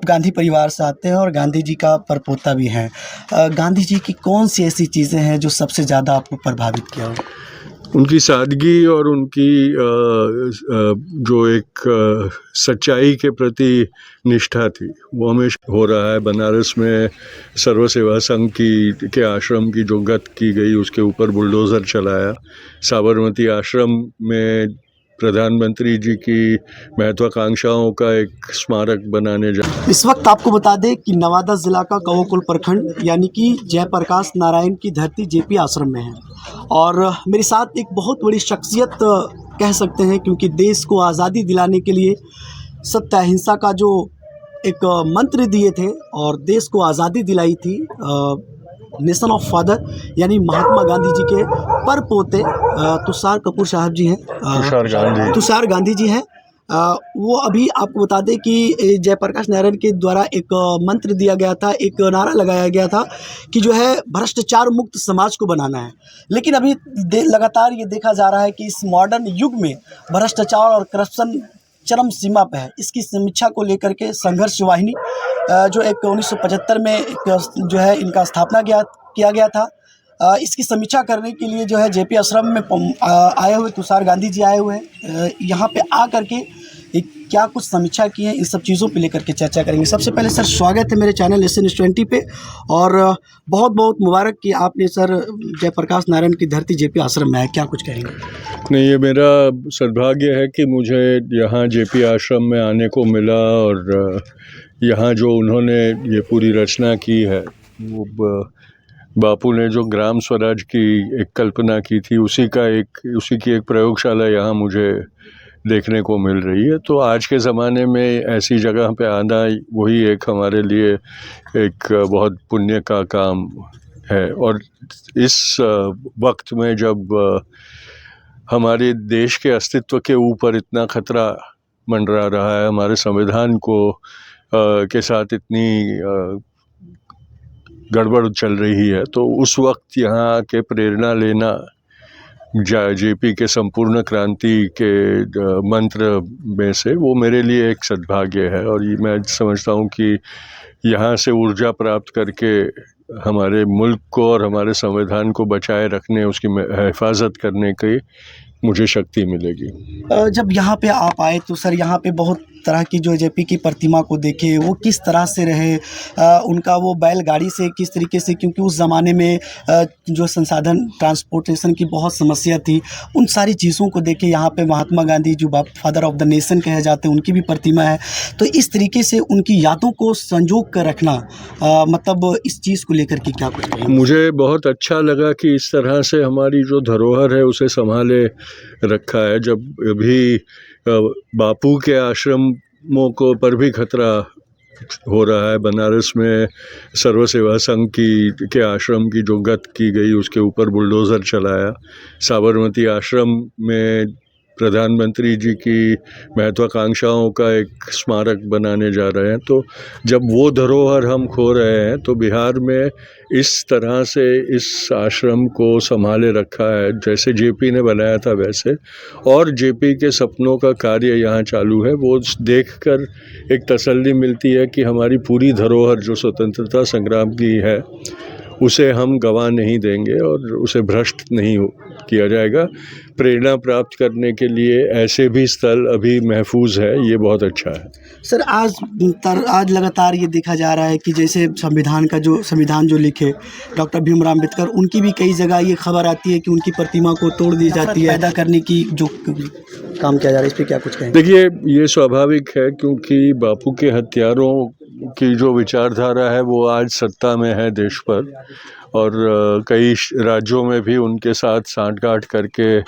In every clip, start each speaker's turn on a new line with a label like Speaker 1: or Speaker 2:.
Speaker 1: गांधी परिवार से आते हैं और गांधी जी का परपोता भी हैं। गांधी जी की कौन सी ऐसी चीज़ें हैं जो सबसे ज़्यादा आपको प्रभावित किया हो?
Speaker 2: उनकी सादगी और उनकी जो एक सच्चाई के प्रति निष्ठा थी, वो हमेशा हो रहा है। बनारस में सर्व सेवा संघ के आश्रम की जो गत की गई, उसके ऊपर बुलडोज़र चलाया। साबरमती आश्रम में प्रधानमंत्री जी की महत्वाकांक्षाओं का एक स्मारक बनाने जा।
Speaker 1: इस वक्त आपको बता दें कि नवादा ज़िला का कवोकुल प्रखंड यानी कि जयप्रकाश नारायण की धरती जेपी आश्रम में है और मेरे साथ एक बहुत बड़ी शख्सियत कह सकते हैं, क्योंकि देश को आज़ादी दिलाने के लिए सत्य अहिंसा का जो एक मंत्र दिए थे और देश को आज़ादी दिलाई थी नेशन ऑफ फादर यानी महात्मा गांधी जी के परपोते तुषार कपूर साहब जी हैं, तुषार गांधी जी हैं। वो अभी आपको बता दें कि जयप्रकाश नारायण के द्वारा एक मंत्र दिया गया था, एक नारा लगाया गया था कि जो है भ्रष्टाचार मुक्त समाज को बनाना है। लेकिन अभी लगातार ये देखा जा रहा है कि इस मॉडर्न युग में भ्रष्टाचार और करप्शन चरम सीमा पे है। इसकी समीक्षा को लेकर के संघर्ष वाहिनी जो एक 1975 में एक जो है इनका स्थापना किया गया था, इसकी समीक्षा करने के लिए जो है जेपी आश्रम में आए हुए तुषार गांधी जी आए हुए हैं। यहाँ पे आ करके क्या कुछ समीक्षा की है, इन सब चीज़ों पे लेकर के चर्चा करेंगे। सबसे पहले सर स्वागत है मेरे चैनल SN20 पे और बहुत बहुत मुबारक कि आपने सर जयप्रकाश नारायण की धरती जेपी आश्रम में है, क्या कुछ कहेंगे?
Speaker 2: नहीं, ये मेरा सद्भाग्य है कि मुझे यहाँ जेपी आश्रम में आने को मिला और यहाँ जो उन्होंने ये पूरी रचना की है, वो बापू ने जो ग्राम स्वराज की एक कल्पना की थी, उसी की एक प्रयोगशाला यहाँ मुझे देखने को मिल रही है। तो आज के ज़माने में ऐसी जगह पे आना वही एक हमारे लिए एक बहुत पुण्य का काम है। और इस वक्त में जब हमारे देश के अस्तित्व के ऊपर इतना खतरा मंडरा रहा है, हमारे संविधान को के साथ इतनी गड़बड़ चल रही है, तो उस वक्त यहाँ के प्रेरणा लेना जेपी के संपूर्ण क्रांति के मंत्र में से, वो मेरे लिए एक सद्भाग्य है। और ये मैं समझता हूँ कि यहाँ से ऊर्जा प्राप्त करके हमारे मुल्क को और हमारे संविधान को बचाए रखने, उसकी हिफाजत करने की मुझे शक्ति मिलेगी।
Speaker 1: जब यहाँ पे आप आए तो सर यहाँ पे बहुत तरह की जो जेपी की प्रतिमा को देखे, वो किस तरह से रहे, उनका वो बैलगाड़ी से किस तरीके से, क्योंकि उस ज़माने में जो संसाधन ट्रांसपोर्टेशन की बहुत समस्या थी, उन सारी चीज़ों को देखे। यहाँ पे महात्मा गांधी जो फादर ऑफ द नेशन कहे जाते हैं, उनकी भी प्रतिमा है। तो इस तरीके से उनकी यादों को संजो कर रखना, मतलब इस चीज़ को लेकर के क्या कुछ कहेंगे?
Speaker 2: मुझे बहुत अच्छा लगा कि इस तरह से हमारी जो धरोहर है उसे संभाले रखा है। जब अभी बापू के आश्रमों को पर भी खतरा हो रहा है, बनारस में सर्व सेवा संघ के आश्रम की जो गत की गई, उसके ऊपर बुलडोज़र चलाया। साबरमती आश्रम में प्रधानमंत्री जी की महत्वाकांक्षाओं का एक स्मारक बनाने जा रहे हैं। तो जब वो धरोहर हम खो रहे हैं, तो बिहार में इस तरह से इस आश्रम को संभाले रखा है, जैसे जेपी ने बनाया था वैसे, और जेपी के सपनों का कार्य यहाँ चालू है। वो देखकर एक तसल्ली मिलती है कि हमारी पूरी धरोहर जो स्वतंत्रता संग्राम की है, उसे हम गंवा नहीं देंगे और उसे भ्रष्ट नहीं किया जाएगा। प्रेरणा प्राप्त करने के लिए ऐसे भी स्थल अभी महफूज है, ये बहुत अच्छा है।
Speaker 1: सर आज लगातार ये देखा जा रहा है कि जैसे संविधान जो लिखे डॉक्टर भीमराव अम्बेडकर, उनकी भी कई जगह ये खबर आती है कि उनकी प्रतिमा को तोड़ दी जाती है, पैदा करने की जो काम किया जा रहा है, इस पर क्या कुछ कहें?
Speaker 2: देखिए, ये स्वाभाविक है, क्योंकि बापू के हत्यारों की जो विचारधारा है वो आज सत्ता में है देश पर, और कई राज्यों में भी उनके साथ सांठगांठ करके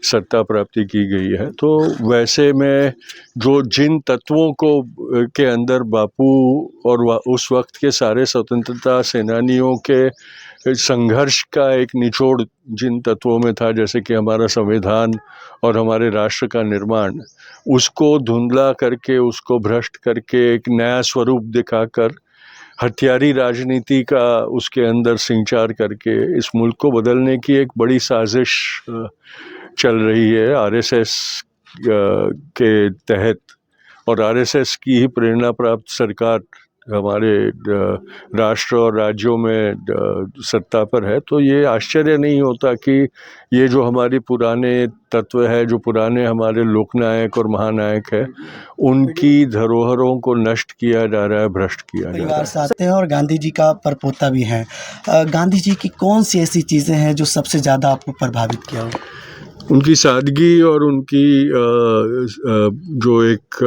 Speaker 2: सत्ता प्राप्ति की गई है। तो वैसे में जिन तत्वों को के अंदर बापू और उस वक्त के सारे स्वतंत्रता सेनानियों के संघर्ष का एक निचोड़ जिन तत्वों में था, जैसे कि हमारा संविधान और हमारे राष्ट्र का निर्माण, उसको धुंधला करके, उसको भ्रष्ट करके, एक नया स्वरूप दिखाकर, हथियारी राजनीति का उसके अंदर संचार करके इस मुल्क को बदलने की एक बड़ी साजिश चल रही है आरएसएस के तहत। और आरएसएस की ही प्रेरणा प्राप्त सरकार हमारे राष्ट्र और राज्यों में सत्ता पर है, तो ये आश्चर्य नहीं होता कि ये जो हमारी पुराने तत्व है, जो पुराने हमारे लोकनायक और महानायक है, उनकी धरोहरों को नष्ट किया जा रहा है, भ्रष्ट किया जा रहा
Speaker 1: परिवार
Speaker 2: है।
Speaker 1: से आते हैं और गांधी जी का परपोता भी हैं। गांधी जी की कौन सी ऐसी चीज़ें हैं जो सबसे ज़्यादा आपको प्रभावित किया हो?
Speaker 2: उनकी सादगी और उनकी जो एक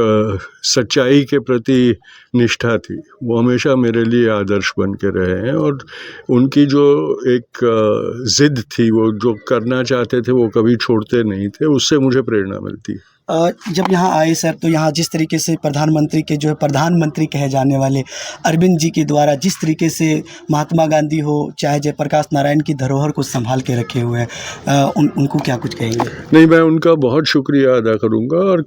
Speaker 2: सच्चाई के प्रति निष्ठा थी, वो हमेशा मेरे लिए आदर्श बन के रहे हैं। और उनकी जो एक ज़िद थी, वो जो करना चाहते थे वो कभी छोड़ते नहीं थे, उससे मुझे प्रेरणा मिलती है।
Speaker 1: जब यहाँ आए सर, तो यहाँ जिस तरीके से प्रधानमंत्री के जो है प्रधानमंत्री कहे जाने वाले अरविंद जी के द्वारा जिस तरीके से महात्मा गांधी हो चाहे जयप्रकाश नारायण की धरोहर को संभाल के रखे हुए हैं, उनको क्या कुछ कहेंगे?
Speaker 2: नहीं, मैं उनका बहुत शुक्रिया अदा करूंगा और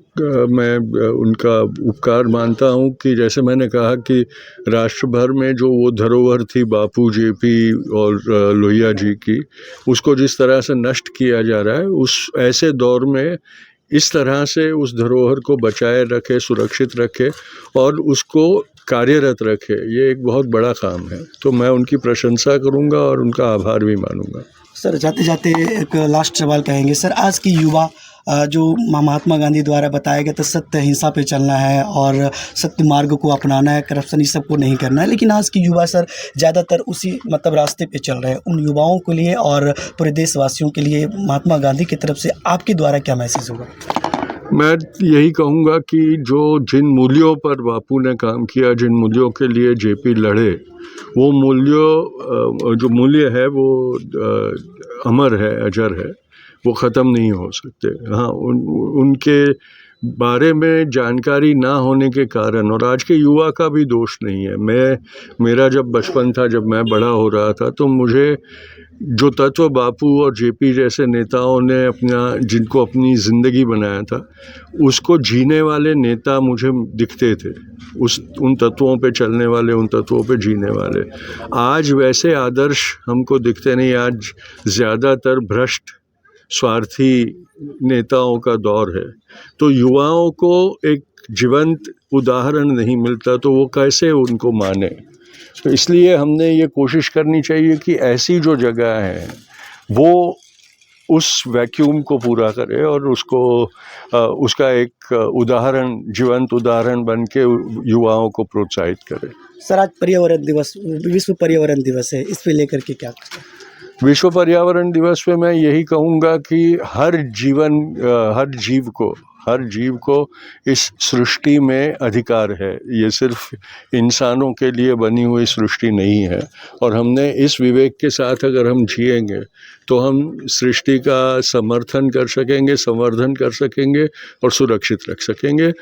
Speaker 2: मैं उनका उपकार मानता हूं कि जैसे मैंने कहा कि राष्ट्र भर में जो वो धरोहर थी बापू, जेपी और लोहिया जी की, उसको जिस तरह से नष्ट किया जा रहा है, उस ऐसे दौर में इस तरह से उस धरोहर को बचाए रखे, सुरक्षित रखे और उसको कार्यरत रखे, ये एक बहुत बड़ा काम है। तो मैं उनकी प्रशंसा करूंगा और उनका आभार भी मानूंगा।
Speaker 1: सर, जाते जाते एक लास्ट सवाल कहेंगे सर, आज की युवा जो महात्मा गांधी द्वारा बताया गया था सत्य अहिंसा पे चलना है और सत्य मार्ग को अपनाना है, करप्शन इस सब को नहीं करना है, लेकिन आज की युवा सर ज़्यादातर उसी रास्ते पे चल रहे हैं। उन युवाओं के लिए और पूरे देशवासियों के लिए महात्मा गांधी की तरफ से आपके द्वारा क्या मैसेज होगा?
Speaker 2: मैं यही कहूँगा कि जिन मूल्यों पर बापू ने काम किया, जिन मूल्यों के लिए जेपी लड़े, वो जो मूल्य है वो अमर है, अजर है, वो ख़त्म नहीं हो सकते। हाँ, उनके बारे में जानकारी ना होने के कारण, और आज के युवा का भी दोष नहीं है। मेरा जब बचपन था, जब मैं बड़ा हो रहा था, तो मुझे जो तत्व बापू और जेपी जैसे नेताओं ने जिनको अपनी ज़िंदगी बनाया था, उसको जीने वाले नेता मुझे दिखते थे, उन तत्वों पे चलने वाले, उन तत्वों पे जीने वाले। आज वैसे आदर्श हमको दिखते नहीं। आज ज़्यादातर भ्रष्ट, स्वार्थी नेताओं का दौर है, तो युवाओं को एक जीवंत उदाहरण नहीं मिलता, तो वो कैसे उनको माने। तो इसलिए हमने ये कोशिश करनी चाहिए कि ऐसी जो जगह है वो उस वैक्यूम को पूरा करे और उसका एक उदाहरण, जीवंत उदाहरण बन के युवाओं को प्रोत्साहित करे।
Speaker 1: सर, आज पर्यावरण दिवस, विश्व पर्यावरण दिवस है, इस पे लेकर के क्या?
Speaker 2: विश्व पर्यावरण दिवस पे मैं यही कहूँगा कि हर जीव को इस सृष्टि में अधिकार है। ये सिर्फ इंसानों के लिए बनी हुई सृष्टि नहीं है, और हमने इस विवेक के साथ अगर हम जिएंगे तो हम सृष्टि का समर्थन कर सकेंगे, संवर्धन कर सकेंगे और सुरक्षित रख सकेंगे।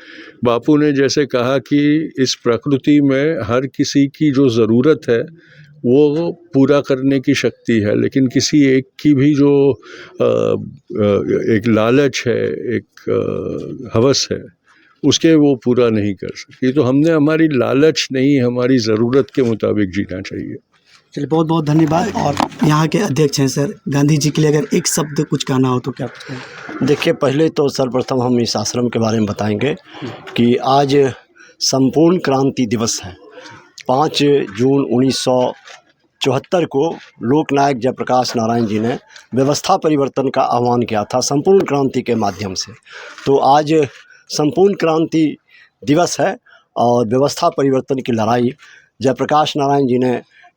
Speaker 2: बापू ने जैसे कहा कि इस प्रकृति में हर किसी की जो ज़रूरत है वो पूरा करने की शक्ति है, लेकिन किसी एक की भी जो एक लालच है, एक हवस है, उसके वो पूरा नहीं कर सकती। तो हमने हमारी लालच नहीं, हमारी ज़रूरत के मुताबिक जीना चाहिए।
Speaker 1: चलिए, बहुत बहुत धन्यवाद। और यहाँ के अध्यक्ष हैं सर, गांधी जी के लिए अगर एक शब्द कुछ कहना हो तो क्या कुछ कहें?
Speaker 3: देखिए, पहले तो सर्वप्रथम हम इस आश्रम के बारे में बताएंगे कि आज संपूर्ण क्रांति दिवस है। 5 जून 1974 को लोकनायक जयप्रकाश नारायण जी ने व्यवस्था परिवर्तन का आह्वान किया था संपूर्ण क्रांति के माध्यम से। तो आज संपूर्ण क्रांति दिवस है और व्यवस्था परिवर्तन की लड़ाई जयप्रकाश नारायण जी ने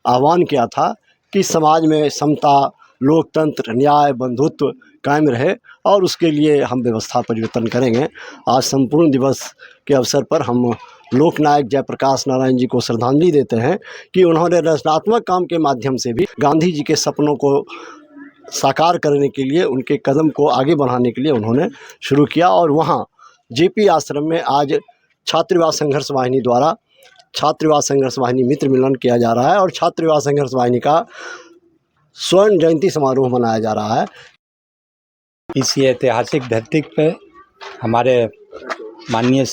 Speaker 3: आह्वान किया था कि समाज में समता, लोकतंत्र, न्याय, बंधुत्व कायम रहे और उसके लिए हम व्यवस्था परिवर्तन करेंगे। आज संपूर्ण दिवस के अवसर पर हम लोकनायक जयप्रकाश नारायण जी को श्रद्धांजलि देते हैं कि उन्होंने रचनात्मक काम के माध्यम से भी गांधी जी के सपनों को साकार करने के लिए, उनके कदम को आगे बढ़ाने के लिए उन्होंने शुरू किया। और वहाँ जेपी आश्रम में आज छात्रवास संघर्ष वाहिनी द्वारा छात्रवास संघर्ष वाहिनी मित्र मिलन किया जा रहा है और छात्रवास संघर्ष वाहिनी का स्वर्ण जयंती समारोह मनाया जा रहा है।
Speaker 4: इसी ऐतिहासिक धरती पे हमारे माननीय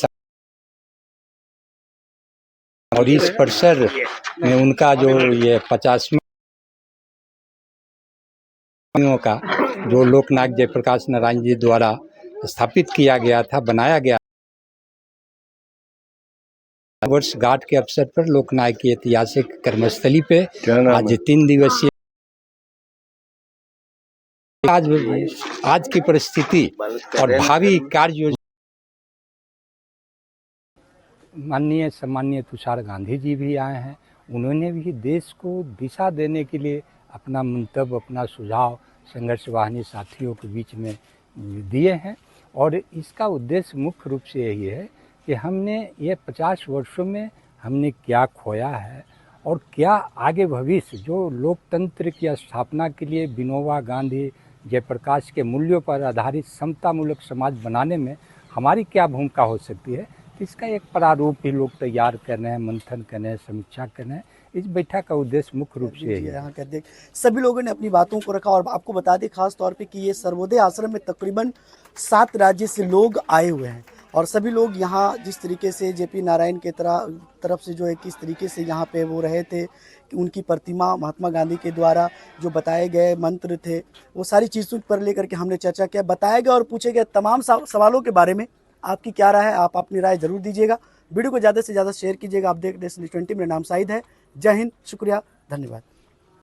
Speaker 4: और इस परिसर में उनका जो ये 50वीं का जो लोकनायक जयप्रकाश नारायण जी द्वारा स्थापित किया गया था, बनाया गया वर्षगांठ के अवसर पर लोकनायक की ऐतिहासिक कर्मस्थली पे
Speaker 2: क्या नाम
Speaker 4: आज
Speaker 2: है?
Speaker 4: 3 दिवसीय आज की परिस्थिति और भावी कार्य योजना माननीय सम्माननीय तुषार गांधी जी भी आए हैं। उन्होंने भी देश को दिशा देने के लिए अपना मंतव्य, अपना सुझाव संघर्ष वाहिनी साथियों के बीच में दिए हैं और इसका उद्देश्य मुख्य रूप से यही है कि हमने ये 50 वर्षों में हमने क्या खोया है और क्या आगे भविष्य जो लोकतंत्र की स्थापना के लिए विनोबा गांधी, जयप्रकाश के मूल्यों पर आधारित समतामूलक समाज बनाने में हमारी क्या भूमिका हो सकती है, इसका एक प्रारूप भी लोग तैयार कर रहे हैं, मंथन कर रहे हैं, समीक्षा कर रहे हैं। इस बैठक का उद्देश्य मुख्य रूप से यही है।
Speaker 1: यहाँ कर दे सभी लोगों ने अपनी बातों को रखा और आपको बता दें खास तौर पे कि ये सर्वोदय आश्रम में तकरीबन 7 राज्य से लोग आए हुए हैं और सभी लोग यहाँ जिस तरीके से जेपी नारायण के तरफ से जो है किस तरीके से यहाँ पे वो रहे थे कि उनकी प्रतिमा महात्मा गांधी के द्वारा जो बताए गए मंत्र थे वो सारी चीज़ों पर लेकर के हमने चर्चा किया, बताए गए और पूछे गए तमाम सवालों के बारे में आपकी क्या राय है, आप अपनी राय जरूर दीजिएगा। वीडियो को ज़्यादा से ज़्यादा शेयर कीजिएगा। आप देख रहे हैं News 20। मेरा नाम शाहिद है। जय हिंद, शुक्रिया, धन्यवाद।